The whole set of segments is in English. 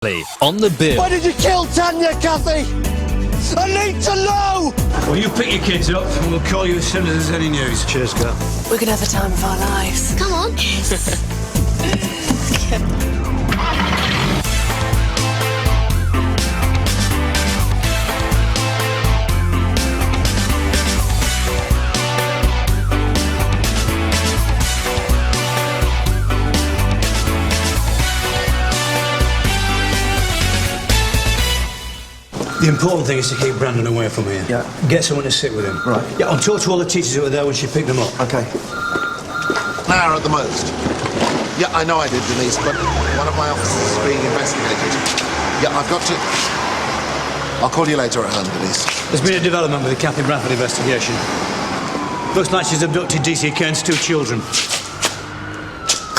On the bill. Why did you kill Tanya, Kathy? I need to know! Well, you pick your kids up and we'll call you as soon as there's any news. Cheers, girl. We're gonna have the time of our lives. Come on. The important thing is to keep Brandon away from here. Yeah. Get someone to sit with him. Right. Yeah, I'll talk to all the teachers who were there when she picked them up. Okay. An hour at the most. Yeah, I know I did, Denise, but one of my officers is being investigated. Yeah, I've got to... I'll call you later at home, Denise. There's been a development with the Kathy Bradford investigation. Looks like she's abducted DC Kent's 2 children.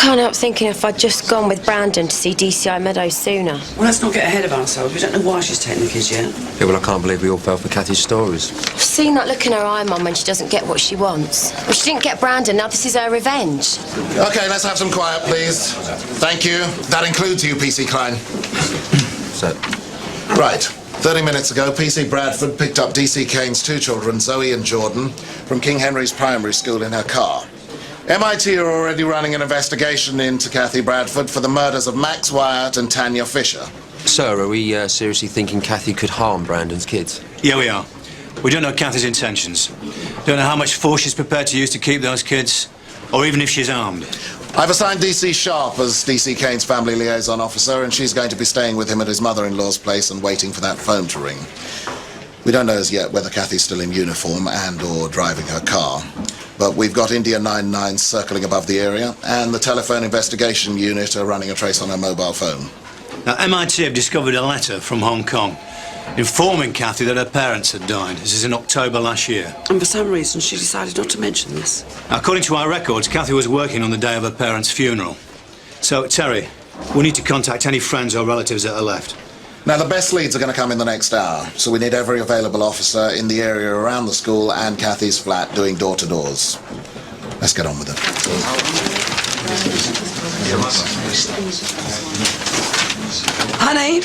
Can't help thinking if I'd just gone with Brandon to see DCI Meadows sooner. Well, let's not get ahead of ourselves. We don't know why she's taking the kids yet. Yeah, well, I can't believe we all fell for Kathy's stories. I've seen that look in her eye, Mum, when she doesn't get what she wants. Well, she didn't get Brandon, now this is her revenge. Okay, let's have some quiet, please. Thank you. That includes you, PC Klein. So, Right. 30 minutes ago, PC Bradford picked up DC Kane's 2 children, Zoe and Jordan, from King Henry's Primary School in her car. MIT are already running an investigation into Kathy Bradford for the murders of Max Wyatt and Tanya Fisher. sir, are we seriously thinking Kathy could harm Brandon's kids? Yeah, we are. We don't know Kathy's intentions. Don't know how much force she's prepared to use to keep those kids, or even if she's armed. I've assigned DC Sharp as DC Kane's family liaison officer, and she's going to be staying with him at his mother-in-law's place and waiting for that phone to ring. We don't know as yet whether Kathy's still in uniform and or driving her car. But we've got India 99 circling above the area, and the telephone investigation unit are running a trace on her mobile phone. Now, MIT have discovered a letter from Hong Kong informing Kathy that her parents had died. This is in October last year. And for some reason, she decided not to mention this. Now, according to our records, Kathy was working on the day of her parents' funeral. So, Terry, we need to contact any friends or relatives that are left. Now, the best leads are going to come in the next hour, so we need every available officer in the area around the school and Kathy's flat doing door-to-doors. Let's get on with it. Honey!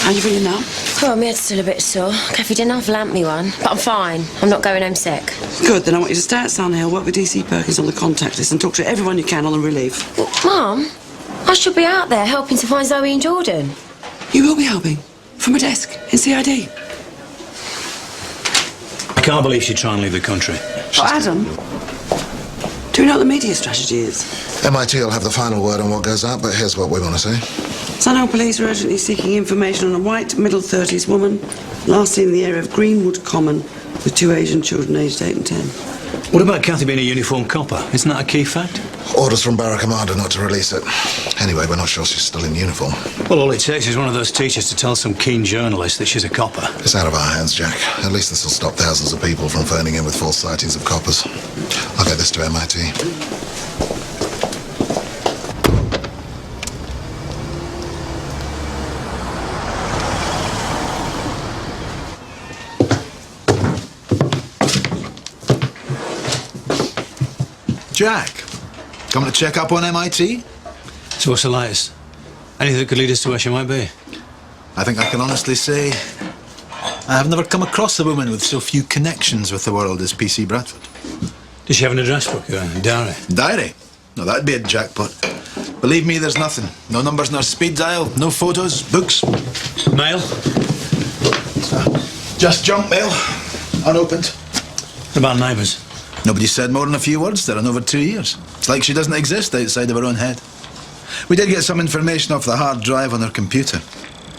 How you feeling now? Oh, my head's still a bit sore. Kathy didn't have lamp me one, but I'm fine. I'm not going home sick. Good, then I want you to stay at Sun Hill, work with DC Perkins on the contact list and talk to everyone you can on the relief. Well, Mum, I should be out there helping to find Zoe and Jordan. You will be helping. From a desk in CID. I can't believe she'd try and leave the country. Oh, Adam, do we know what the media strategy is? MIT will have the final word on what goes out, but here's what we want to say. Sunhill police are urgently seeking information on a white, middle-30s woman last seen in the area of Greenwood Common with 2 Asian children aged 8 and 10. What about Kathy being a uniformed copper? Isn't that a key fact? Orders from Barra Commander not to release it. Anyway, we're not sure she's still in uniform. Well, all it takes is one of those teachers to tell some keen journalist that she's a copper. It's out of our hands, Jack. At least this will stop thousands of people from phoning in with false sightings of coppers. I'll get this to MIT. Jack, coming to check up on MIT? So what's the latest? Anything that could lead us to where she might be? I think I can honestly say I have never come across a woman with so few connections with the world as PC Bradford. Does she have an address book or a diary? Diary? No, that'd be a jackpot. Believe me, there's nothing. No numbers nor speed dial, no photos, books. Mail? Just junk mail, unopened. What about neighbours? Nobody said more than a few words there in over 2 years. It's like she doesn't exist outside of her own head. We did get some information off the hard drive on her computer.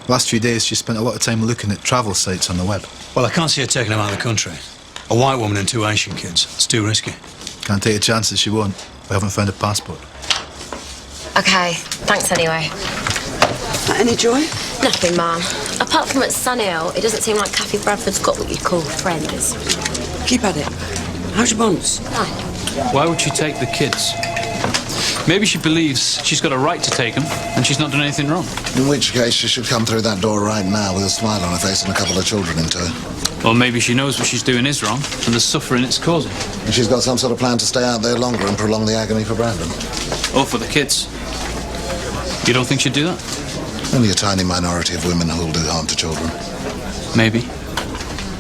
Last few days, she spent a lot of time looking at travel sites on the web. Well, I can't see her taking them out of the country. A white woman and 2 Asian kids. It's too risky. Can't take a chance that she won't. We haven't found a passport. OK, thanks anyway. Any joy? Nothing, Mum. Apart from at Sunhill, it doesn't seem like Kathy Bradford's got what you'd call friends. Keep at it. How's your bonds? No. Why would she take the kids? Maybe she believes she's got a right to take them and she's not done anything wrong. In which case, she should come through that door right now with a smile on her face and a couple of children in tow. Or maybe she knows what she's doing is wrong and the suffering it's causing. And she's got some sort of plan to stay out there longer and prolong the agony for Brandon. Or for the kids. You don't think she'd do that? Only a tiny minority of women who will do harm to children. Maybe.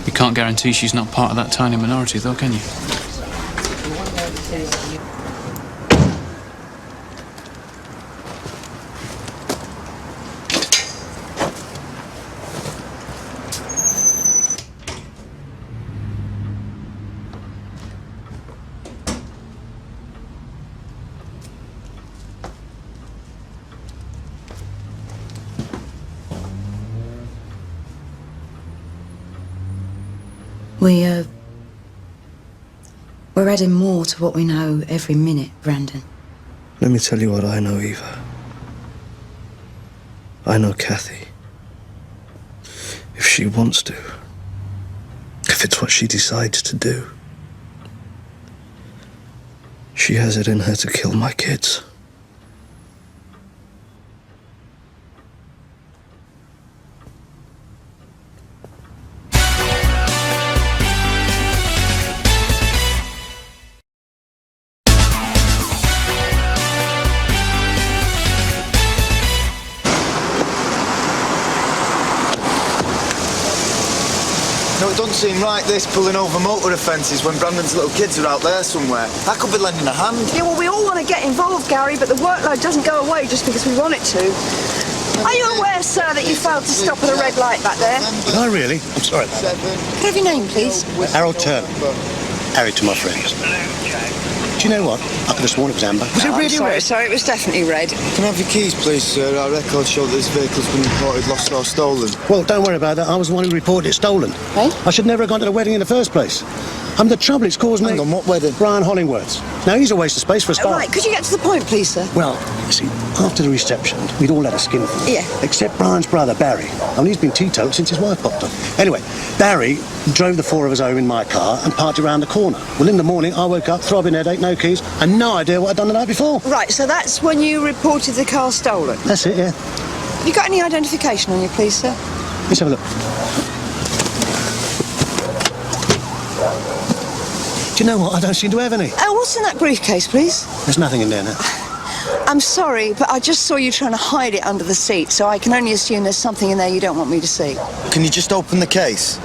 You can't guarantee she's not part of that tiny minority, though, can you? We're adding more to what we know every minute, Brandon. Let me tell you what I know, Eva. I know Kathy. If she wants to, if it's what she decides to do, she has it in her to kill my kids. No, it doesn't seem right, this pulling over motor offences when Brandon's little kids are out there somewhere. I could be lending a hand. Yeah, well, we all want to get involved, Gary, but the workload doesn't go away just because we want it to. Are you aware, sir, that you failed to stop at a red light back there? No, really? I'm sorry. Can I have your name, please? Harold Turner. Harry to my friends. Do you know what? I could have sworn it was amber. Was it really red? Sorry, it was definitely red. Can I have your keys, please, sir? Our records show that this vehicle's been reported lost or stolen. Well, don't worry about that. I was the one who reported it stolen. Hey? I should never have gone to the wedding in the first place. The trouble it's caused me... Hang on, what wedding? Brian Hollingworth's. Now, he's a waste of space for a start. Right, could you get to the point, please, sir? Well, you see, after the reception, we'd all had a skinful. Yeah. Except Brian's brother, Barry. And he's been teetotal since his wife popped up. Anyway, Barry drove the four of us home in my car and parked around the corner. Well, in the morning, I woke up, throbbing headache, no keys, and no idea what I'd done the night before. Right, so that's when you reported the car stolen? That's it, yeah. Have you got any identification on you, please, sir? Let's have a look. Do you know what? I don't seem to have any. What's in that briefcase, please? There's nothing in there now. I'm sorry, but I just saw you trying to hide it under the seat, so I can only assume there's something in there you don't want me to see. Can you just open the case?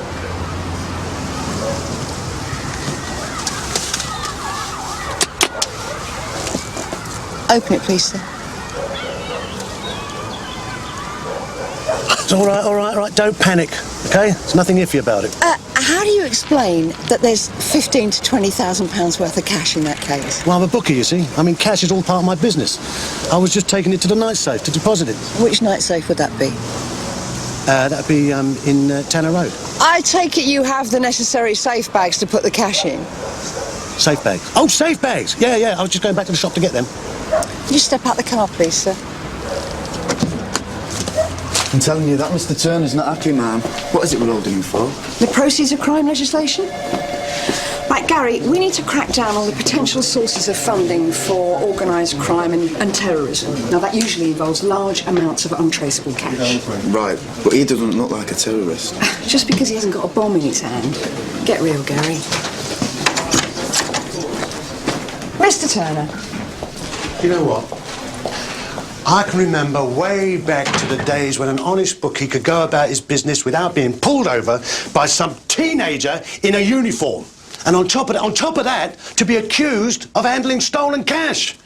Open it, please, sir. It's all right. Don't panic, OK? There's nothing iffy about it. How do you explain that there's £15,000 to £20,000 worth of cash in that case? Well, I'm a bookie, you see. I mean, cash is all part of my business. I was just taking it to the night safe to deposit it. Which night safe would that be? That'd be in Tanner Road. I take it you have the necessary safe bags to put the cash in. Safe bags? Oh, safe bags! Yeah. I was just going back to the shop to get them. Could you step out the car, please, sir? I'm telling you, that Mr. Turner's not happy, ma'am. What is it we're holding him for? The proceeds of crime legislation? Right, Gary, we need to crack down on the potential sources of funding for organised crime and terrorism. Now, that usually involves large amounts of untraceable cash. Right, but he doesn't look like a terrorist. Just because he hasn't got a bomb in his hand. Get real, Gary. Mr. Turner. You know what? I can remember way back to the days when an honest bookie could go about his business without being pulled over by some teenager in a uniform. And on top of that, to be accused of handling stolen cash.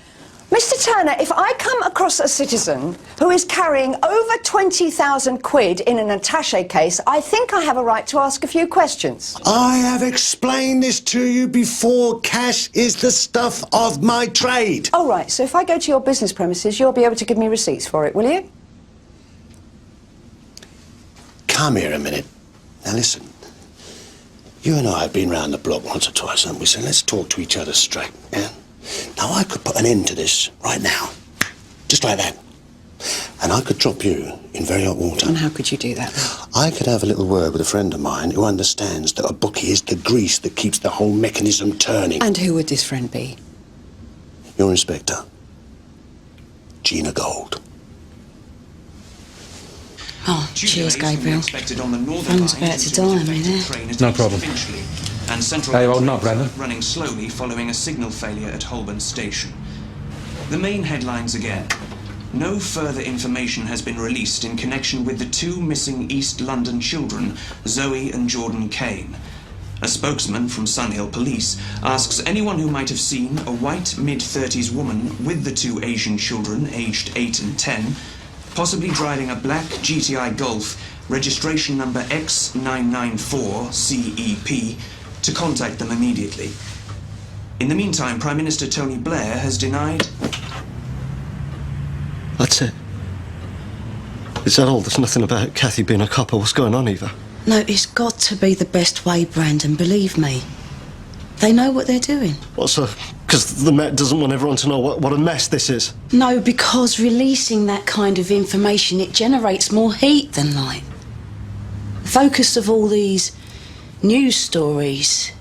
Mr. Turner, if I come across a citizen who is carrying over 20,000 quid in an attaché case, I think I have a right to ask a few questions. I have explained this to you before. Cash is the stuff of my trade. Oh, right. So if I go to your business premises, you'll be able to give me receipts for it, will you? Come here a minute. Now listen. You and I have been round the block once or twice, haven't we? So let's talk to each other straight, yeah? Now, I could put an end to this right now. Just like that. And I could drop you in very hot water. And how could you do that, then? I could have a little word with a friend of mine who understands that a bookie is the grease that keeps the whole mechanism turning. And who would this friend be? Your inspector. Gina Gold. Oh, cheers, Gabriel. Phone's about to die on me there. No problem. And Central Hey, well, not Brandon. running slowly following a signal failure at Holborn Station. The main headlines again. no further information has been released in connection with the two missing East London children, Zoe and Jordan Kane. A spokesman from Sunhill Police asks anyone who might have seen a white mid-30s woman with the two Asian children aged 8 and 10, possibly driving a black GTI Golf, registration number X994CEP, to contact them immediately. In the meantime, Prime Minister Tony Blair has denied... That's it. Is that all? There's nothing about Cathy being a copper. What's going on, Eva? No, it's got to be the best way, Brandon, believe me. They know what they're doing. What, so? Because the Met doesn't want everyone to know what a mess this is? No, because releasing that kind of information, it generates more heat than light. The focus of all these news stories,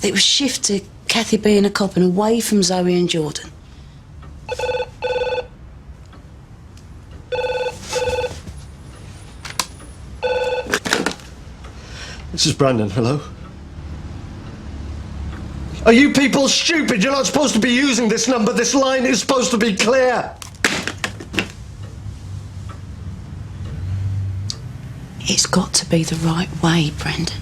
it was shift to Cathy being a cop and away from Zoe and Jordan. This is Brandon, hello? Are you people stupid? You're not supposed to be using this number. This line is supposed to be clear. It's got to be the right way, Brandon.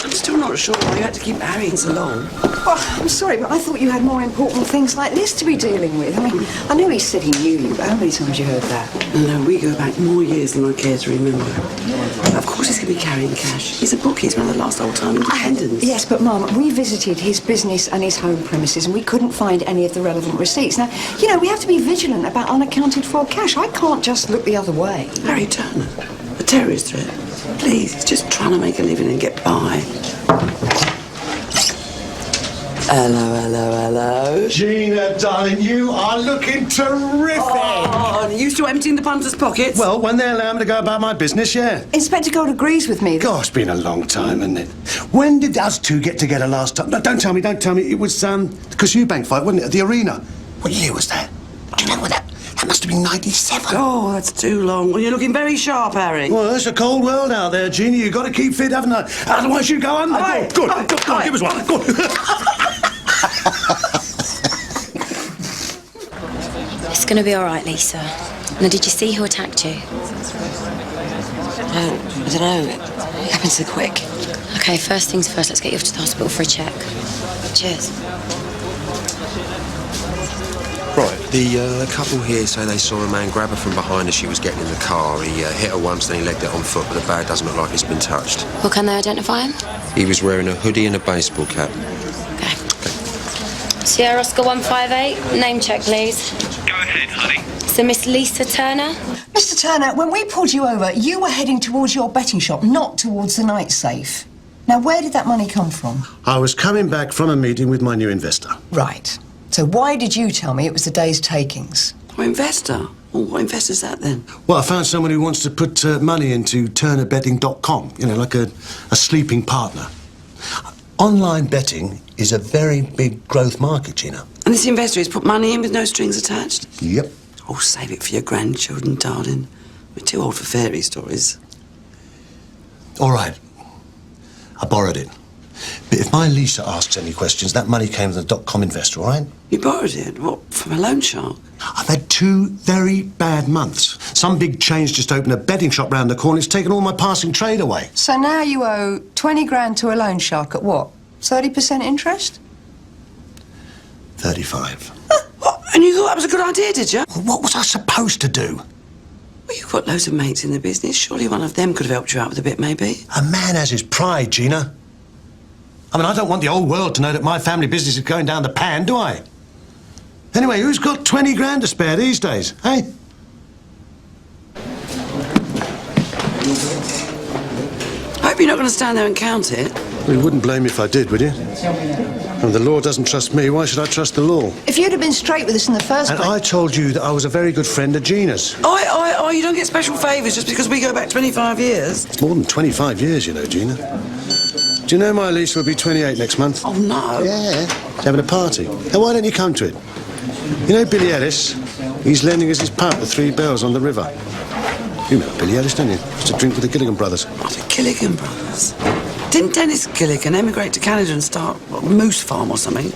I'm still not sure why you had to keep Harrying so long. Oh, I'm sorry, but I thought you had more important things like this to be dealing with. I mean, I knew he said he knew you, but how many times you heard that? No, we go back more years than I care to remember. Of course he's going to be carrying cash. He's a bookie. He's one of the last old-time independents. Yes, but, Mum, we visited his business and his home premises and we couldn't find any of the relevant receipts. Now, you know, we have to be vigilant about unaccounted-for cash. I can't just look the other way. Harry Turner, a terrorist threat. Please, he's just trying to make a living and get by. Hello. Gina, darling, you are looking terrific. Oh, are you still emptying the punters' pockets? Well, when they allow me to go about my business, yeah. Inspector Gold agrees with me. Gosh, it's been a long time, hasn't it? When did us two get together last time? No, don't tell me. It was, the Cashew Bank fight, wasn't it, at the arena? What year was that? Do you remember that? That must have been 97. Oh, that's too long. Well, you're looking very sharp, Harry. Well, it's a cold world out there, Gina. You've got to keep fit, haven't you? Otherwise you go under. Aye. Good. Go on, give us one. Good. It's going to be all right, Lisa. Now, did you see who attacked you? I don't know. It happened so quick. OK, first things first, let's get you off to the hospital for a check. Cheers. Right, the couple here say they saw a man grab her from behind as she was getting in the car. He hit her once, then he legged it on foot, but the bag doesn't look like it's been touched. Well, can they identify him? He was wearing a hoodie and a baseball cap. OK. Sierra Oscar 158, name check, please. Go ahead, honey. So, Miss Lisa Turner? Mr. Turner, when we pulled you over, you were heading towards your betting shop, not towards the night safe. Now, where did that money come from? I was coming back from a meeting with my new investor. Right. So why did you tell me it was the day's takings? What investor? Well, what investor's that then? Well, I found someone who wants to put money into TurnerBetting.com, you know, like a sleeping partner. Online betting is a very big growth market, Gina. And this investor has put money in with no strings attached? Yep. Oh, save it for your grandchildren, darling. We're too old for fairy stories. All right. I borrowed it. But if my Lisa asks any questions, that money came from the .com investor, all right? You borrowed it? What, from a loan shark? I've had 2 very bad months. Some big chain's just opened a betting shop round the corner. It's taken all my passing trade away. So now you owe 20 grand to a loan shark at what? 30% interest? 35. What? And you thought that was a good idea, did you? Well, what was I supposed to do? Well, you've got loads of mates in the business. Surely one of them could have helped you out with a bit, maybe? A man has his pride, Gina. I mean, I don't want the whole world to know that my family business is going down the pan, do I? Anyway, who's got 20 grand to spare these days, eh? I hope you're not going to stand there and count it. Well, you wouldn't blame me if I did, would you? And the law doesn't trust me. Why should I trust the law? If you'd have been straight with us in the first place... And I told you that I was a very good friend of Gina's. Oh, you don't get special favours just because we go back 25 years. It's more than 25 years, you know, Gina. Do you know my Lisa will be 28 next month? Oh, no. Yeah. Having a party. Now, why don't you come to it? You know Billy Ellis? He's lending us his pub for 3 bells on the river. You know Billy Ellis, don't you? Used to drink with the Gilligan brothers. What, the Gilligan brothers? Didn't Dennis Gilligan emigrate to Canada and start a moose farm or something?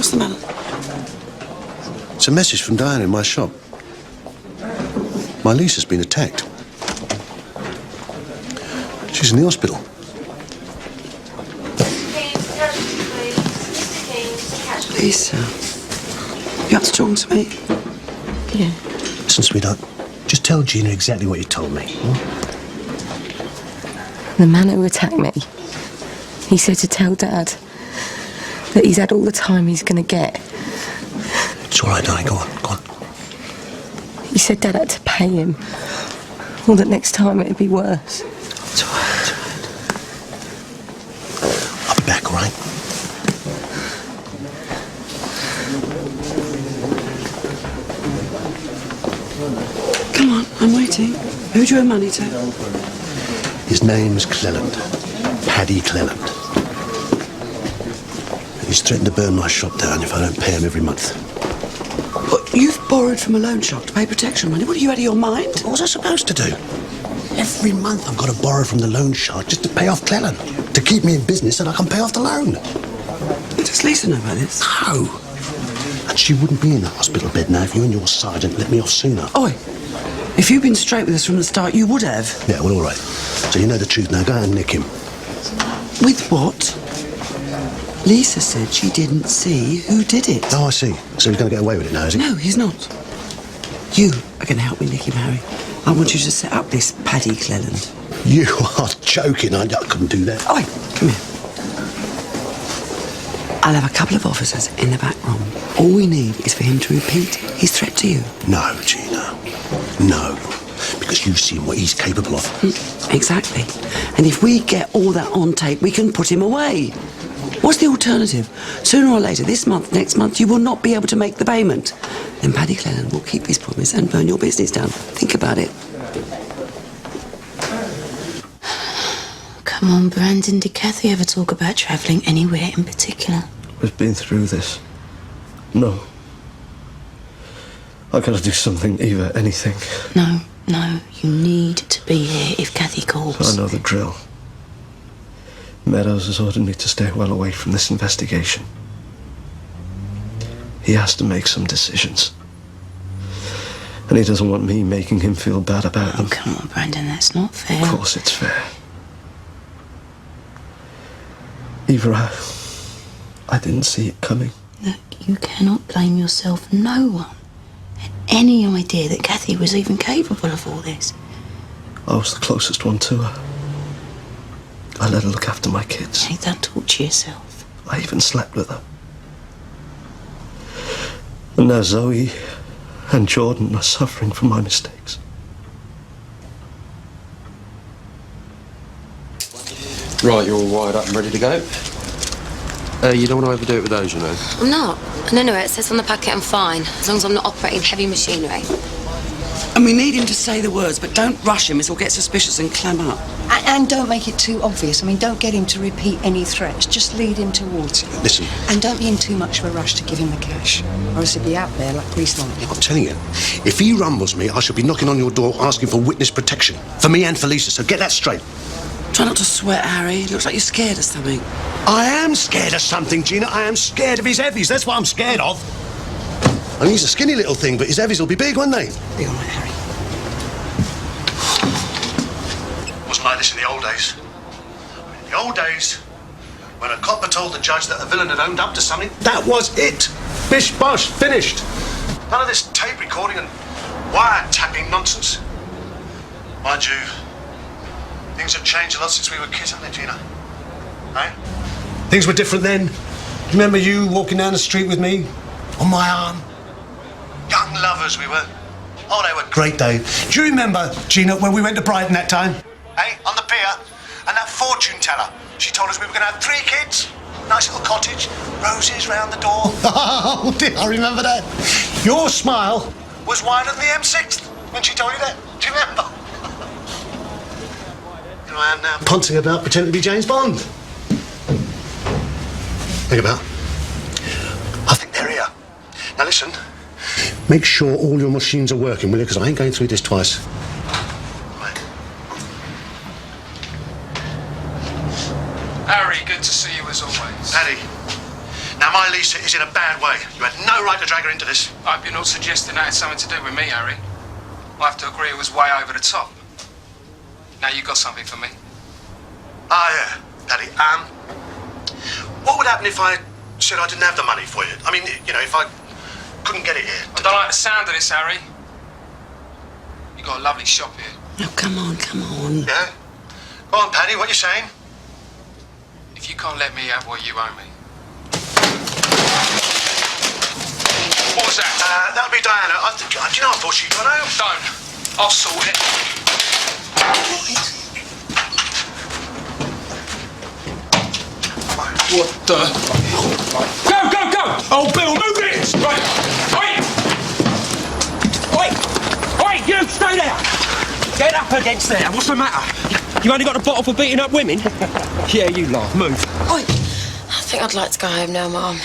What's the matter? It's a message from Diana in my shop. My lease has been attacked. She's in the hospital. Lisa, you have to talk to me? Yeah. Listen, sweetheart, just tell Gina exactly what you told me. The man who attacked me, he said to tell Dad that he's had all the time he's going to get. It's all right, darling. Go on, go on. He said Dad had to pay him, or that next time it'd be worse. It's all right, it's all right. I'll be back, all right? Come on, I'm waiting. Who do you owe money to? His name's Cleland. Paddy Cleland. He's threatened to burn my shop down if I don't pay him every month. What, you've borrowed from a loan shark to pay protection money? What, are you out of your mind? What was I supposed to do? Every month I've got to borrow from the loan shark just to pay off Cleland, to keep me in business so that I can pay off the loan. Does Lisa know about this? No. And she wouldn't be in the hospital bed now if you and your sergeant let me off sooner. Oi, if you'd been straight with us from the start, you would have. Yeah, well, all right. So you know the truth now. Go out and nick him. With what? Lisa said she didn't see who did it. Oh, I see. So he's going to get away with it now, is he? No, he's not. You are going to help me nick him, Harry. I want you to set up this Paddy Cleland. You are joking. I couldn't do that. Oi, come here. I'll have a couple of officers in the back room. All we need is for him to repeat his threat to you. No, Gina. No. Because you've seen what he's capable of. Exactly. And if we get all that on tape, we can put him away. What's the alternative? Sooner or later, this month, next month, you will not be able to make the payment. Then Paddy Cleland will keep his promise and burn your business down. Think about it. Come on, Brandon. Did Kathy ever talk about travelling anywhere in particular? We've been through this. No. I gotta do something, Eva, anything. No, you need to be here if Kathy calls. I know the drill. Meadows has ordered me to stay well away from this investigation. He has to make some decisions. And he doesn't want me making him feel bad about them. Oh, come on, Brandon, that's not fair. Of course it's fair. Eva, I didn't see it coming. Look, you cannot blame yourself. No one had any idea that Kathy was even capable of all this. I was the closest one to her. I let her look after my kids. Hey, don't torture yourself. I even slept with her. And now Zoe and Jordan are suffering from my mistakes. Right, you're all wired up and ready to go? You don't want to overdo it with those, you know. I'm not. No, it says on the packet I'm fine, as long as I'm not operating heavy machinery. And we need him to say the words, but don't rush him, as he'll get suspicious and clam up. And don't make it too obvious. I mean, don't get him to repeat any threats. Just lead him towards it. Listen. And don't be in too much of a rush to give him the cash, or else he'll be out there like grease lightning. I'm telling you, if he rumbles me, I shall be knocking on your door asking for witness protection. For me and for Lisa, so get that straight. Try not to sweat, Harry. Looks like you're scared of something. I am scared of something, Gina. I am scared of his heavies. That's what I'm scared of. I mean, he's a skinny little thing, but his heavies will be big, won't they? Be all right, Harry. Wasn't like this in the old days. In the old days, when a copper told the judge that a villain had owned up to something, that was it. Bish bosh, finished. None of this tape recording and wiretapping nonsense. Mind you, things have changed a lot since we were kids, haven't they, Gina? Eh? Things were different then. Remember you walking down the street with me? On my arm? Young lovers we were. Oh, they were great days. Do you remember, Gina, when we went to Brighton that time? Eh? On the pier? And that fortune teller. She told us we were going to have 3 kids. Nice little cottage. Roses round the door. Oh, dear, I remember that. Your smile was wider than the M6 when she told you that. Do you remember? Here I am now, ponting about, pretending to be James Bond. Think about. I think they're here. Now listen, make sure all your machines are working, will you? Because I ain't going through this twice. Right. Harry, good to see you as always. Paddy, Now, my lease is in a bad way. You had no right to drag her into this. I hope you're not suggesting that had something to do with me, Harry. I have to agree it was way over the top. Now you got something for me. Ah, yeah, Paddy. What would happen if I said I didn't have the money for you? I mean, you know, if I couldn't get it here. I don't like the sound of this, Harry. You got a lovely shop here. Oh, come on, come on. Yeah? Go on, Paddy, what you saying? If you can't let me have what you owe me. What was that? That'll be Diana. Do you know, I thought she'd gone out. Don't. I'll sort it. What the? Go, go, go! Oh, Bill, move it! Right. Oi, you stay there! Get up against there. What's the matter? You only got a bottle for beating up women? Yeah, you laugh. Move. Oi, I think I'd like to go home now, Mum.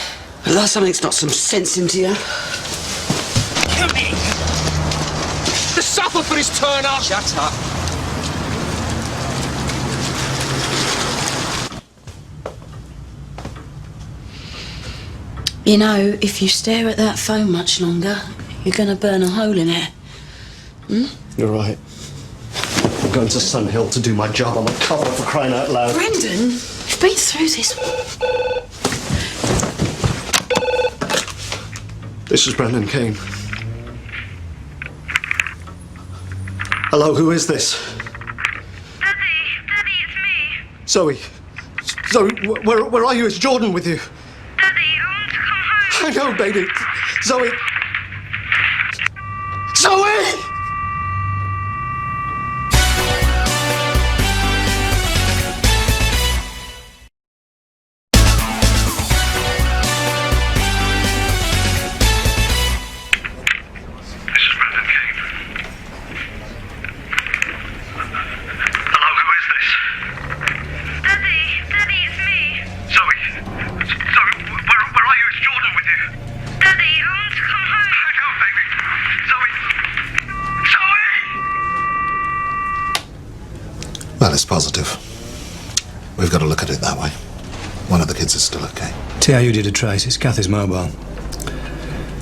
Well, that's something's got some sense into you. Come in. To suffer for his turn up. Shut up. You know, if you stare at that phone much longer, you're going to burn a hole in it. Hmm? You're right. I'm going to Sunhill to do my job. I'm a copper, for crying out loud. Brendan, you've been through this. This is Brendan Kane. Hello, who is this? Daddy, it's me. Zoe. Zoe, where are you? Is Jordan with you? Daddy, I want to come home. I know, baby. Zoe. Zoe! Well, it's positive. We've got to look at it that way. One of the kids is still okay. TIU did a trace. It's Kathy's mobile.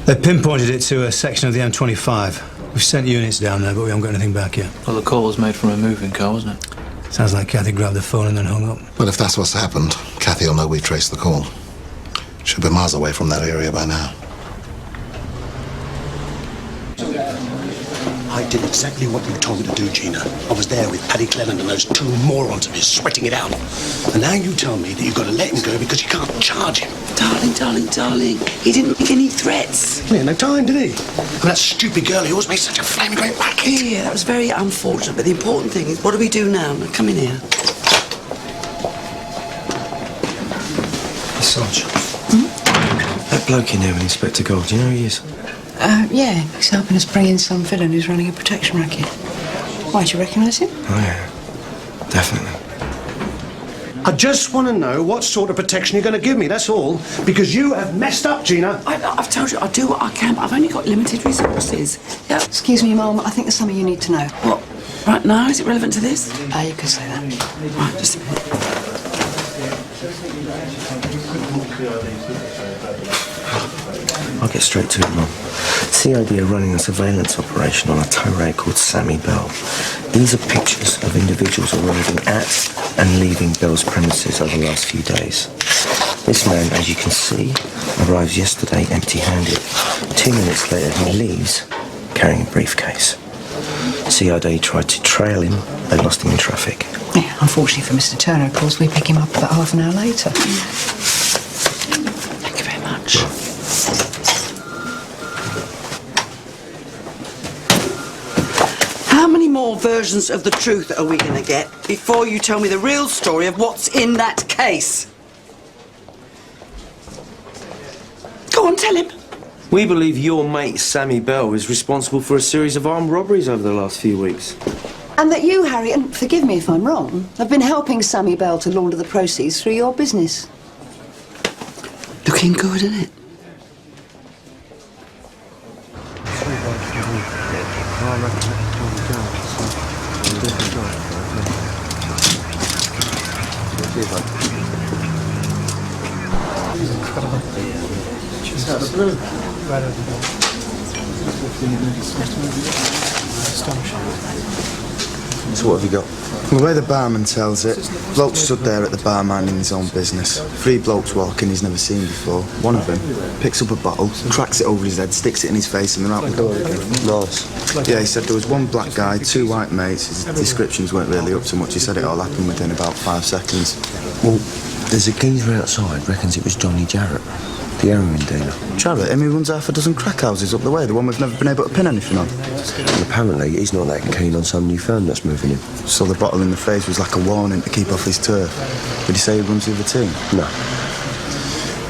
They pinpointed it to a section of the M25. We've sent units down there, but we haven't got anything back yet. Well, the call was made from a moving car, wasn't it? Sounds like Kathy grabbed the phone and then hung up. Well, if that's what's happened, Kathy will know we traced the call. She'll be miles away from that area by now. I did exactly what you told me to do, Gina. I was there with Paddy Clement and those two morons of his sweating it out. And now you tell me that you've got to let him go because you can't charge him. Darling. He didn't make any threats. He had no time, did he? And that stupid girl, he always made such a flaming great racket. Yeah, that was very unfortunate. But the important thing is, what do we do now? Now, come in here. Sarge. That bloke in there with Inspector Gold, do you know who he is? Yeah, he's helping us bring in some villain who's running a protection racket. Why, do you recognise him? Oh, yeah. Definitely. I just want to know what sort of protection you're going to give me, that's all. Because you have messed up, Gina. I've told you, I'll do what I can, but I've only got limited resources. Yeah. Excuse me, Mum, I think there's something you need to know. What? Right now? Is it relevant to this? You could say that. Right, just a minute. I'll get straight to it, Mum. CID are running a surveillance operation on a tow rag called Sammy Bell. These are pictures of individuals arriving at and leaving Bell's premises over the last few days. This man, as you can see, arrives yesterday empty-handed. 2 minutes later, he leaves carrying a briefcase. CID tried to trail him. They lost him in traffic. Yeah, unfortunately for Mr. Turner, of course, we pick him up about half an hour later. Thank you very much. How many more versions of the truth are we going to get before you tell me the real story of what's in that case? Go on, tell him. We believe your mate, Sammy Bell, is responsible for a series of armed robberies over the last few weeks. And that you, Harry, and forgive me if I'm wrong, have been helping Sammy Bell to launder the proceeds through your business. Looking good, isn't it? So what have you got? The way the barman tells it, bloke stood there at the bar minding his own business. 3 blokes walking he's never seen before. One of them picks up a bottle, cracks it over his head, sticks it in his face and they're out the door again. Nice. Yeah, he said there was 1 black guy, 2 white mates. His descriptions weren't really up to much. He said it all happened within about 5 seconds. Well, there's a geezer outside reckons it was Johnny Jarrett, the heroin dealer. Jarrett, him who runs half a dozen crack houses up the way, the one we've never been able to pin anything on. And apparently he's not that keen on some new firm that's moving in. So the bottle in the face was like a warning to keep off his turf. Did he say he runs the other team? No.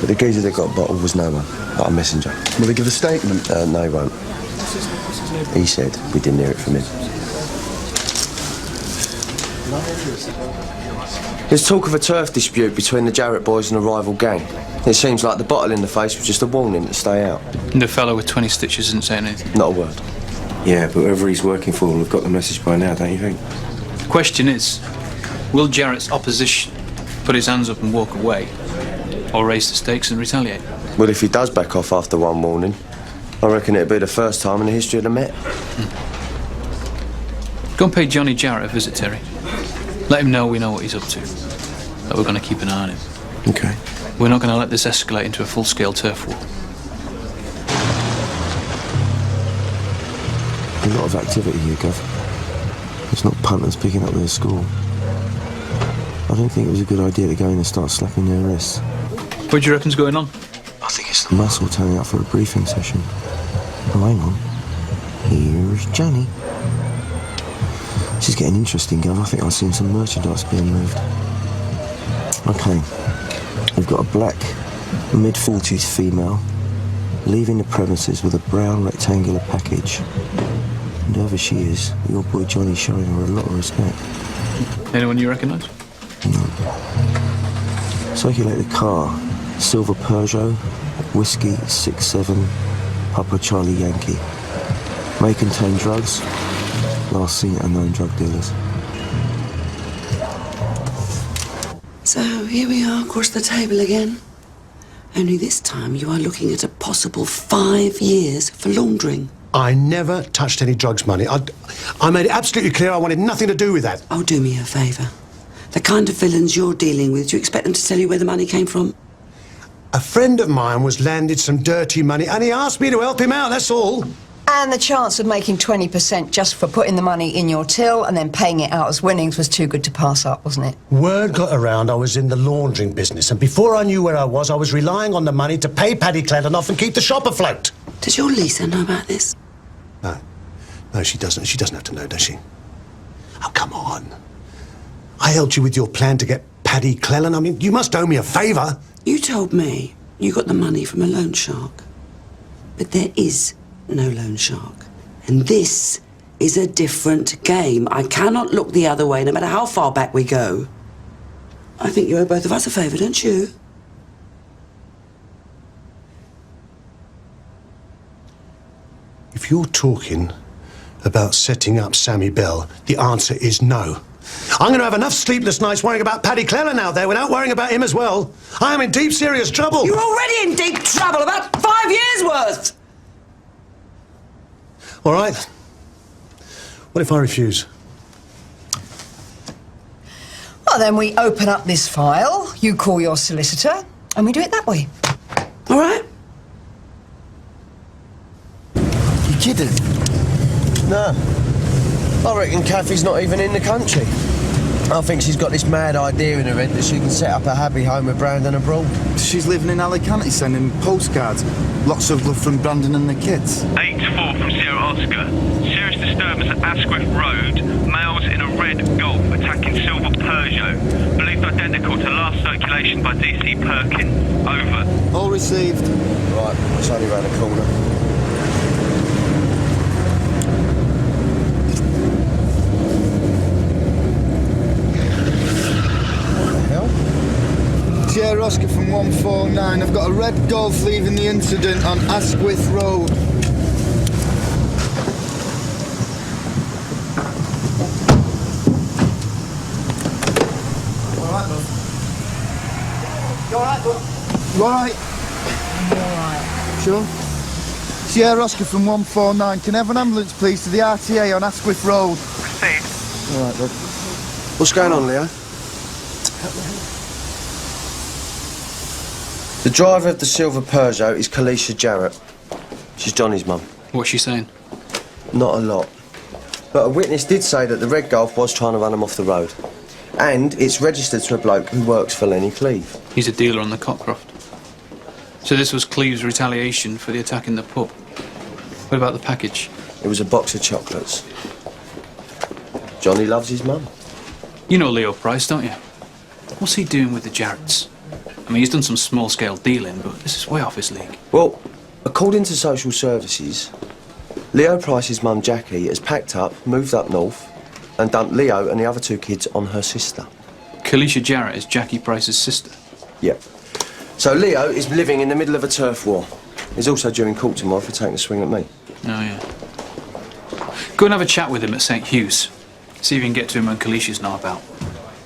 But the geezer that got bottled was no one, but a messenger. Will he give a statement? No, he won't. He said we didn't hear it from him. There's talk of a turf dispute between the Jarrett boys and a rival gang. It seems like the bottle in the face was just a warning to stay out. And the fellow with 20 stitches didn't say anything? Not a word. Yeah, but whoever he's working for will have got the message by now, don't you think? The question is, will Jarrett's opposition put his hands up and walk away, or raise the stakes and retaliate? Well, if he does back off after one warning, I reckon it'd be the first time in the history of the Met. Go and pay Johnny Jarrett a visit, Terry. Let him know we know what he's up to, that we're going to keep an eye on him. OK. We're not going to let this escalate into a full-scale turf war. A lot of activity here, Gov. It's not punters picking up their score. I don't think it was a good idea to go in and start slapping their wrists. What do you reckon's going on? I think it's the muscle turning up for a briefing session. Oh, hang on. Here's Johnny. This is getting interesting, Gov. I think I've seen some merchandise being moved. OK. We've got a black, mid-40s female leaving the premises with a brown rectangular package. And whoever she is, your boy Johnny's showing her a lot of respect. Anyone you recognise? No. Circulate the car. Silver Peugeot, Whiskey 67, Papa Charlie Yankee. May contain drugs. Last seen at unknown drug dealers. So here we are across the table again. Only this time you are looking at a possible 5 years for laundering. I never touched any drugs money. I made it absolutely clear I wanted nothing to do with that. Oh, do me a favour. The kind of villains you're dealing with, do you expect them to tell you where the money came from? A friend of mine was landed some dirty money and he asked me to help him out, that's all. And the chance of making 20% just for putting the money in your till and then paying it out as winnings was too good to pass up, wasn't it? Word got around I was in the laundering business, and before I knew where I was relying on the money to pay Paddy Cladden off and keep the shop afloat. Does your Lisa know about this? No. No, she doesn't. She doesn't have to know, does she? Oh, come on. I helped you with your plan to get Paddy Cladden. I mean, you must owe me a favour. You told me you got the money from a loan shark. But there is no loan shark. And this is a different game. I cannot look the other way, no matter how far back we go. I think you owe both of us a favour, don't you? If you're talking about setting up Sammy Bell, the answer is no. I'm going to have enough sleepless nights worrying about Paddy Cladden out there without worrying about him as well. I am in deep, serious trouble. You're already in deep trouble, about 5 years' worth. All right. What if I refuse? Well, then we open up this file, you call your solicitor, and we do it that way. All right? You kidding? No. I reckon Kathy's not even in the country. I think she's got this mad idea in her head that she can set up a happy home with Brandon abroad. She's living in Alicante sending postcards. Lots of love from Brandon and the kids. 8-4 from Sierra Oscar. Serious disturbance at Asquith Road. Males in a red Golf attacking silver Peugeot. Believed identical to last circulation by DC Perkin. Over. All received. Right, it's only round the corner. Sierra Oscar from 149. I've got a red Golf leaving the incident on Asquith Road. All right, love. You all right, love? You all right? Sure. Sierra Oscar from 149. Can I have an ambulance, please, to the RTA on Asquith Road? Received. All right, bud. What's going on, Leo? The driver of the silver Peugeot is Kalisha Jarrett. She's Johnny's mum. What's she saying? Not a lot. But a witness did say that the red Golf was trying to run him off the road. And it's registered to a bloke who works for Lenny Cleve. He's a dealer on the Cockcroft. So this was Cleve's retaliation for the attack in the pub. What about the package? It was a box of chocolates. Johnny loves his mum. You know Leo Price, don't you? What's he doing with the Jarretts? I mean, he's done some small-scale dealing, but this is way off his league. Well, according to social services, Leo Price's mum Jackie has packed up, moved up north, and dumped Leo and the other two kids on her sister. Kalisha Jarrett is Jackie Price's sister? Yep. So Leo is living in the middle of a turf war. He's also due in court tomorrow for taking a swing at me. Oh, yeah. Go and have a chat with him at St. Hugh's. See if you can get to him when Kalisha's not about.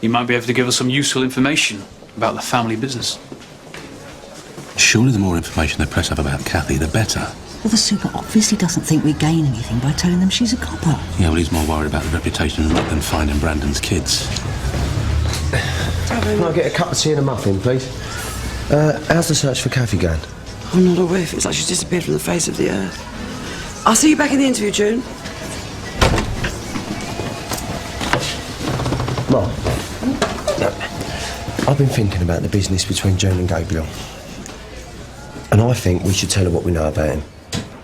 He might be able to give us some useful information about the family business. Surely the more information the press have about Kathy, the better. Well, the super obviously doesn't think we gain anything by telling them she's a copper. Yeah, well, he's more worried about the reputation than finding Brandon's kids. Can I get a cup of tea and a muffin, please? How's the search for Kathy going? I'm not aware. It's like she's disappeared from the face of the earth. I'll see you back in the interview, June. Mom, I've been thinking about the business between June and Gabriel. And I think we should tell her what we know about him.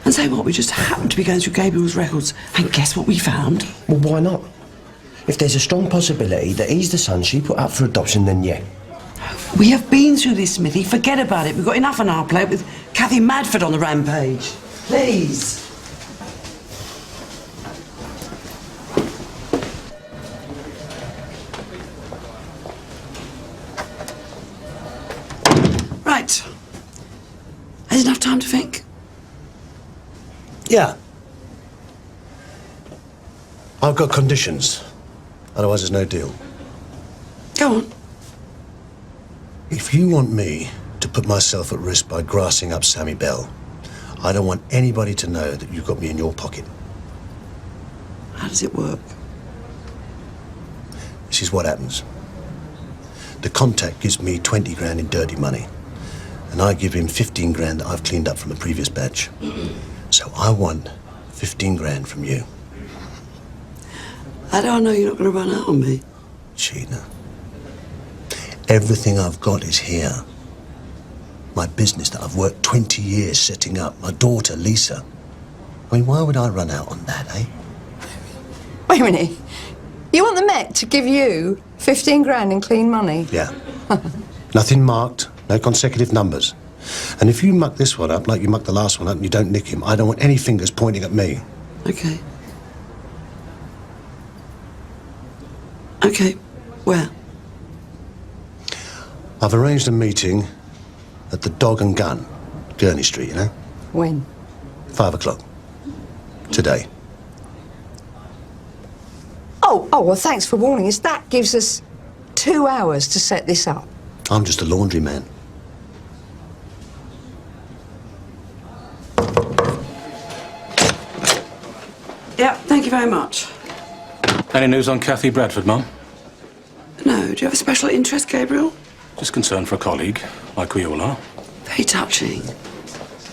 And say what? We just happened to be going through Gabriel's records, and guess what we found? Well, why not? If there's a strong possibility that he's the son she put up for adoption, then yeah. We have been through this, Smithy. Forget about it. We've got enough on our plate with Kathy Madford on the rampage. Please. Right. Has enough time to think? Yeah. I've got conditions. Otherwise, there's no deal. Go on. If you want me to put myself at risk by grassing up Sammy Bell, I don't want anybody to know that you've got me in your pocket. How does it work? This is what happens. The contact gives me 20 grand in dirty money, and I give him 15 grand that I've cleaned up from the previous batch. So I want 15 grand from you. How do I know you're not going to run out on me? Sheena, everything I've got is here. My business that I've worked 20 years setting up, my daughter, Lisa. I mean, why would I run out on that, eh? Wait a minute. You want the Met to give you 15 grand in clean money? Yeah. Nothing marked, no consecutive numbers. And if you muck this one up like you mucked the last one up and you don't nick him, I don't want any fingers pointing at me. Okay. Okay. Where? I've arranged a meeting at the Dog and Gun, Gurney Street, you know? When? 5 o'clock. Today. Oh, well, thanks for warning us. That gives us 2 hours to set this up. I'm just a laundry man. Yeah, thank you very much. Any news on Kathy Bradford, Mum? No, do you have a special interest, Gabriel? Just concerned for a colleague, like we all are. Very touching.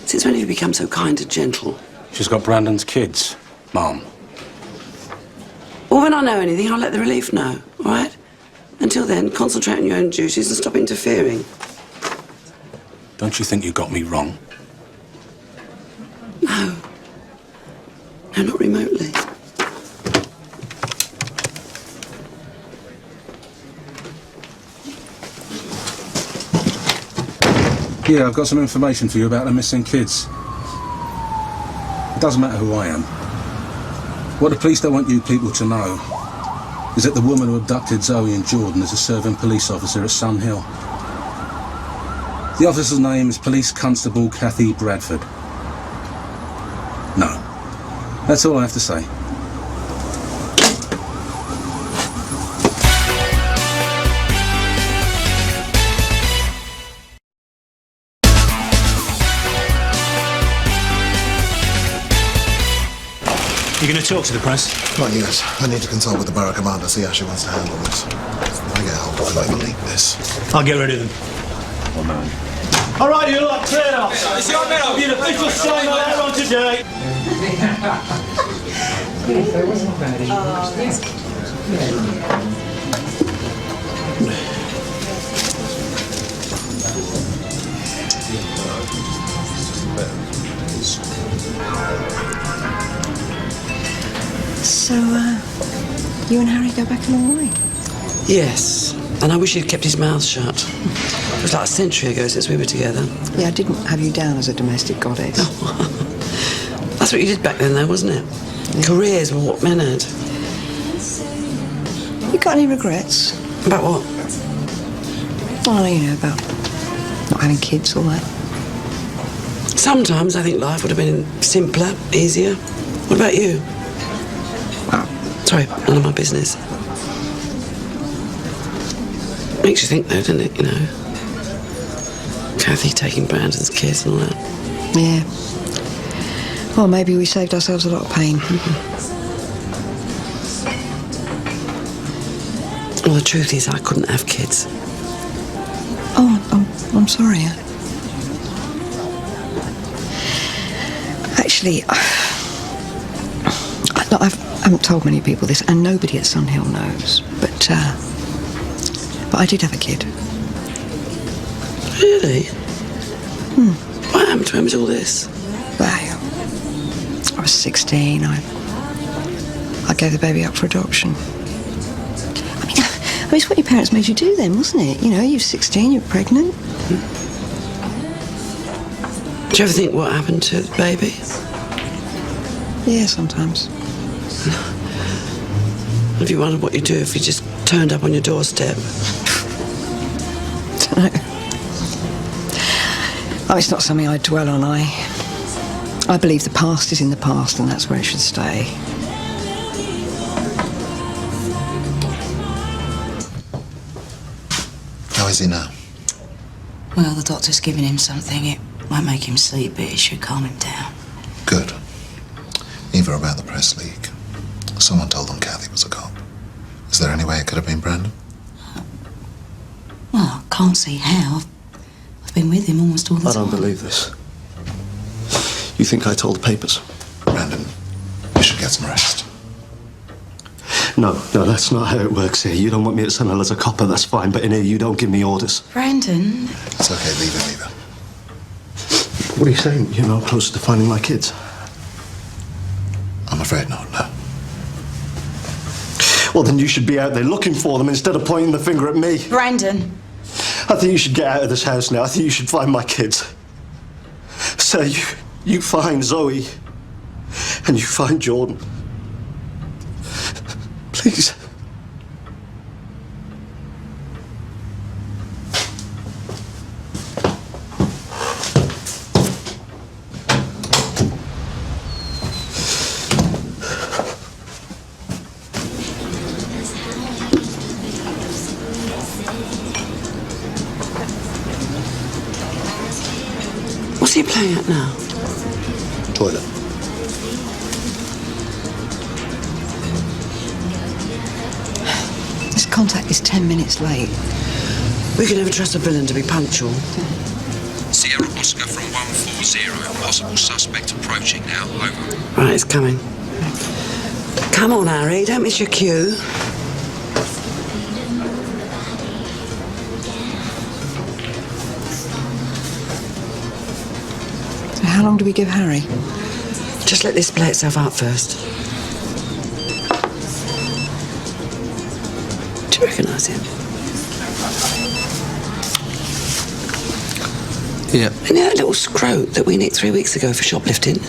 Since when have you become so kind and gentle? She's got Brandon's kids, Mum. Well, when I know anything, I'll let the relief know, all right? Until then, concentrate on your own duties and stop interfering. Don't you think you got me wrong? No. No, not remotely. Yeah, I've got some information for you about the missing kids. It doesn't matter who I am. What the police don't want you people to know is that the woman who abducted Zoe and Jordan is a serving police officer at Sun Hill. The officer's name is Police Constable Kathy Bradford. No. That's all I have to say. You going to talk to the press? Not yet. I need to consult with the borough commander, see how she wants to handle this. I get hold of it, I will leak this. I'll get rid of them. Oh, no. All right, you lot, clear off. Be an official sign later on today. So, you and Harry go back a long way? Yes, and I wish he'd kept his mouth shut. It was like a century ago since we were together. Yeah, I didn't have you down as a domestic goddess. That's what you did back then, though, wasn't it? Yeah. Careers were what men had. You got any regrets? About what? Oh, you know, about not having kids, all that. Sometimes I think life would have been simpler, easier. What about you? Sorry, none of my business. Makes you think, though, doesn't it, you know? Kathy taking Brandon's kids and all that. Yeah. Well, maybe we saved ourselves a lot of pain. Well, the truth is I couldn't have kids. Oh, I'm sorry. Actually, I haven't told many people this, and nobody at Sunhill knows, but I did have a kid. Really? What happened to him with all this? Well, I was 16. I gave the baby up for adoption. I mean, it's what your parents made you do then, wasn't it? You know, you were 16, you were pregnant. Do you ever think what happened to the baby? Yeah, sometimes. Have you wondered what you'd do if he just turned up on your doorstep? Dunno. Oh, it's not something I dwell on. I believe the past is in the past, and that's where it should stay. How is he now? Well, the doctor's giving him something. It won't make him sleep, but it should calm him down. Good. Either about the press leak. Someone told them Kathy was a cop. Is there any way it could have been Brandon? Well, I can't see how. I've been with him almost all the time. I don't believe this. You think I told the papers? Brandon, you should get some rest. No, that's not how it works here. You don't want me at Sunhill as a copper, that's fine, but in here you don't give me orders. Brandon. It's okay, leave it. What are you saying? You're not close to finding my kids? I'm afraid not, no. Well, then you should be out there looking for them instead of pointing the finger at me. Brandon. I think you should get out of this house now. I think you should find my kids. So you find Zoe and you find Jordan. Please. What's he playing at now? Toilet. This contact is 10 minutes late. We can never trust a villain to be punctual. Sierra Oscar from 140. Possible suspect approaching now. Over. Right, it's coming. Come on, Harry, don't miss your cue. How long do we give Harry? Just let this play itself out first. Do you recognise him? Yeah. You know that little scrote that we nicked 3 weeks ago for shoplifting?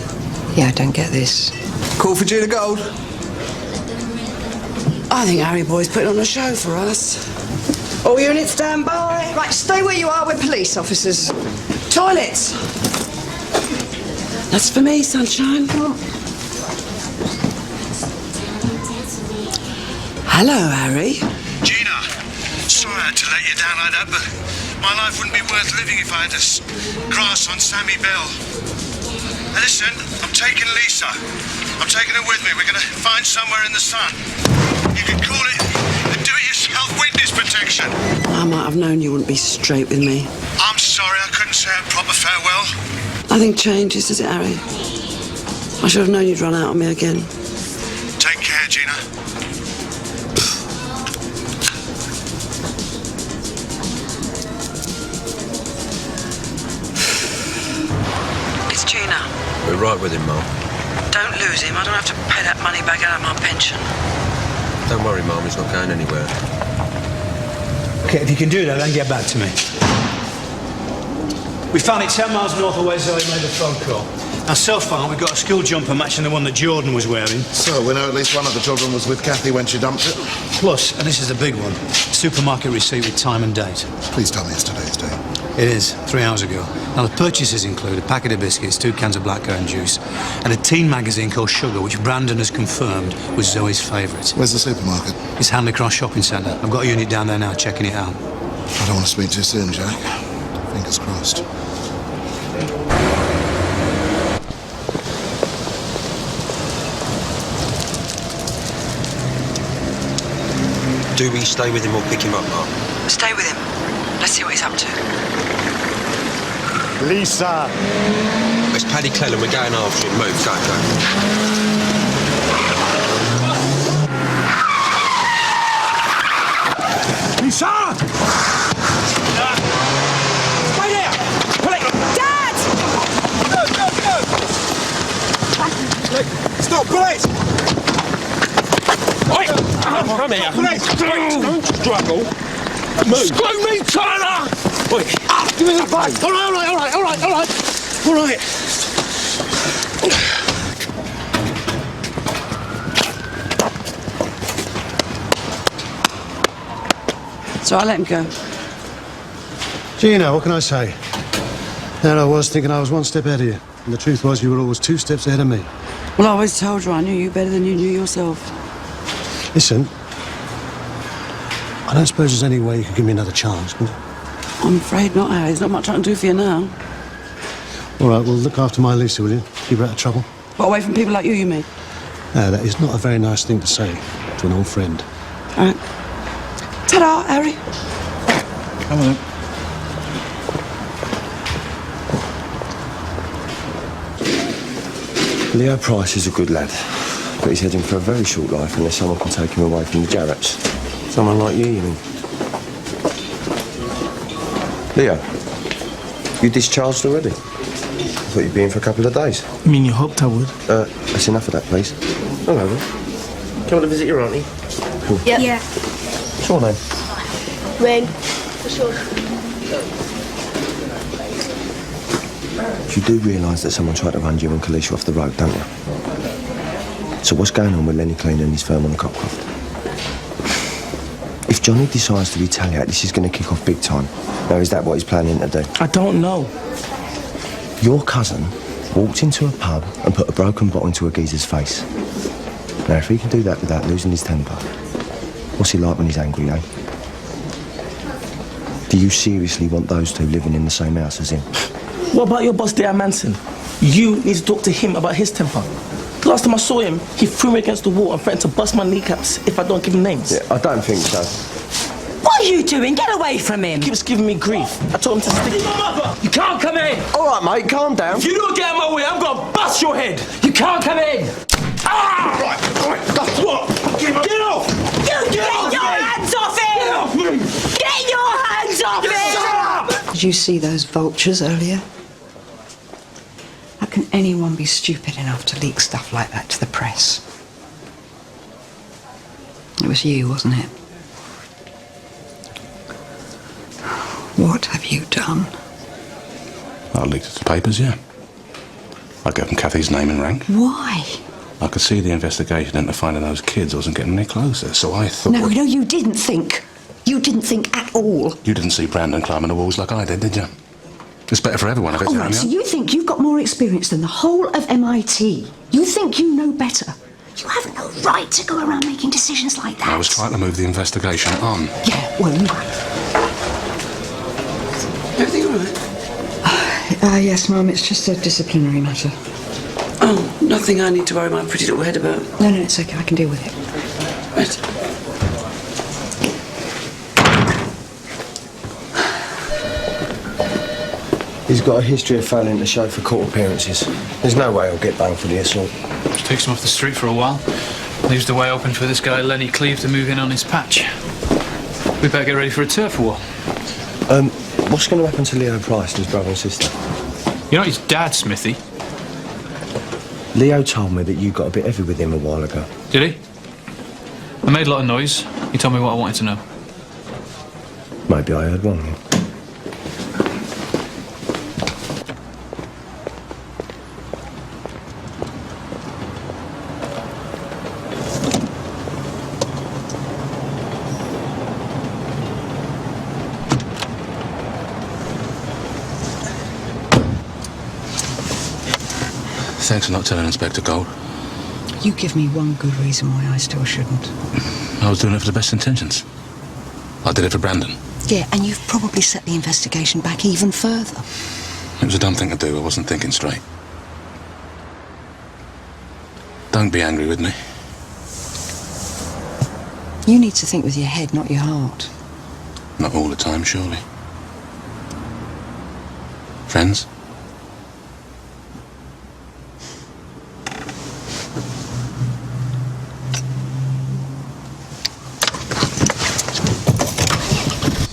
Yeah, I don't get this. Call for Gina Gold. I think Harry Boy's putting on a show for us. All units stand by. Right, stay where you are, we're police officers. Toilets! That's for me, sunshine. Come on. Hello, Harry. Gina, sorry I had to let you down like that, but my life wouldn't be worth living if I had to grass on Sammy Bell. Hey, listen, I'm taking Lisa. I'm taking her with me. We're going to find somewhere in the sun. You could call it the do-it-yourself witness protection. I might have known you wouldn't be straight with me. I'm sorry I couldn't say a proper farewell. Nothing changes, does it, Harry? I should have known you'd run out on me again. Take care, Gina. It's Gina. We're right with him, Mum. Don't lose him. I don't have to pay that money back out of my pension. Don't worry, Mum, he's not going anywhere. OK, if you can do that, then get back to me. We found it 10 miles north of where Zoe made the phone call. Now, so far, we've got a school jumper matching the one that Jordan was wearing. So, we know at least one of the children was with Kathy when she dumped it? Plus, and this is the big one, supermarket receipt with time and date. Please tell me it's today's date. It is, 3 hours ago. Now, the purchases include a packet of biscuits, 2 cans of blackcurrant juice, and a teen magazine called Sugar, which Brandon has confirmed was Zoe's favourite. Where's the supermarket? It's Hanley Cross Shopping Centre. I've got a unit down there now checking it out. I don't want to speak too soon, Jack. Fingers crossed. Do we stay with him or pick him up, Mark? Stay with him. Let's see what he's up to. Lisa! It's Paddy Clellan, we're going after him. Move, go. Lisa! Stay there! Pull it! Dad! Go! Stop, pull it! Oi! Come here. Pull it! Don't struggle. Move. Screw me, Turner! Oi! Give me the bike! All right. So I let him go. Gina, what can I say? There I was thinking I was one step ahead of you. And the truth was you were always 2 steps ahead of me. Well, I always told you I knew you better than you knew yourself. Listen, I don't suppose there's any way you could give me another chance, can you? I'm afraid not, Harry. There's not much I can do for you now. All right, well, look after my Lisa, will you? Keep her out of trouble. But away from people like you mean? No, that is not a very nice thing to say to an old friend. All right. Ta-da, Harry. Come on. Leo Price is a good lad, but he's heading for a very short life unless someone can take him away from the Jarretts. Someone like you mean? Leo, you discharged already? I thought you'd be in for a couple of days. You mean you hoped I would? That's enough of that, please. Hello, then. Come to visit your auntie? Cool. Yep. Yeah. What's your name? Ren. What's yours? You do realise that someone tried to run you and Kalisha off the road, don't you? So what's going on with Lenny Clean and his firm on the Copcroft? If Johnny decides to retaliate, this is going to kick off big time. Now, is that what he's planning to do? I don't know. Your cousin walked into a pub and put a broken bottle into a geezer's face. Now, if he can do that without losing his temper, what's he like when he's angry, eh? Do you seriously want those two living in the same house as him? What about your boss, Dale Manson? You need to talk to him about his temper. The last time I saw him, he threw me against the wall and threatened to bust my kneecaps if I don't give him names. Yeah, I don't think so. What are you doing? Get away from him! He keeps giving me grief. I told him to stick. My mother! You can't come in! All right, mate, calm down. If you don't get in my way, I'm gonna bust your head! You can't come in! Ah! Right, that's what? Get off! Get your hands off him! Get off me! Get your hands off him! Shut up! Did you see those vultures earlier? How can anyone be stupid enough to leak stuff like that to the press? It was you, wasn't it? What have you done? I leaked it to the papers, yeah. I gave them Kathy's name and rank. Why? I could see the investigation into finding those kids wasn't getting any closer, so I thought... No, you didn't think. You didn't think at all. You didn't see Brandon climbing the walls like I did you? It's better for everyone if it's All right, so you think you've got more experience than the whole of MIT. You think you know better. You haven't no right to go around making decisions like that. I was trying to move the investigation on. Yeah, well, you have. Everything all right? Yes, Mum, it's just a disciplinary matter. Oh, nothing I need to worry my pretty little head about. No, it's okay, I can deal with it. Right. He's got a history of failing to show for court appearances. There's no way he'll get banged for the assault. Just takes him off the street for a while. Leaves the way open for this guy Lenny Cleve to move in on his patch. We better get ready for a turf war. What's going to happen to Leo Price and his brother and sister? You're not his dad, Smithy. Leo told me that you got a bit heavy with him a while ago. Did he? I made a lot of noise. He told me what I wanted to know. Maybe I heard wrong. Thanks for not telling Inspector Gold. You give me one good reason why I still shouldn't. I was doing it for the best intentions. I did it for Brandon. Yeah, and you've probably set the investigation back even further. It was a dumb thing to do. I wasn't thinking straight. Don't be angry with me. You need to think with your head, not your heart. Not all the time, surely. Friends?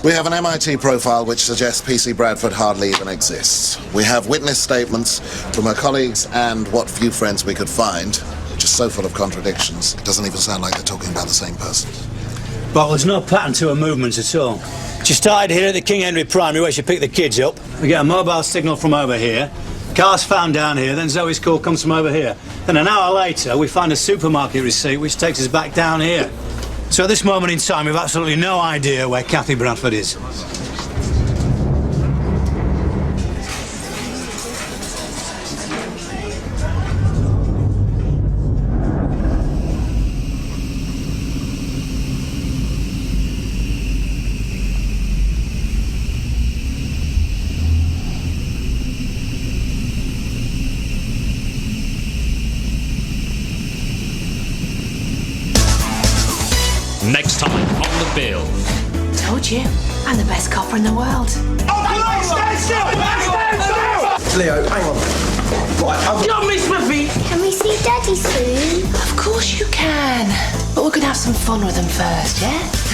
We have an MIT profile which suggests PC Bradford hardly even exists. We have witness statements from her colleagues and what few friends we could find, which is so full of contradictions, it doesn't even sound like they're talking about the same person. Well, there's no pattern to her movements at all. She started here at the King Henry Primary where she picked the kids up. We get a mobile signal from over here. Car's found down here, then Zoe's call comes from over here. Then an hour later, we find a supermarket receipt which takes us back down here. So at this moment in time, we've absolutely no idea where Kathy Bradford is. Next time on The Bill. Told you, I'm the best copper in the world. Stand still! Leo, hang on. Right, Got me, Smithy! Can we see Daddy soon? Of course you can. But we're gonna have some fun with them first, yeah?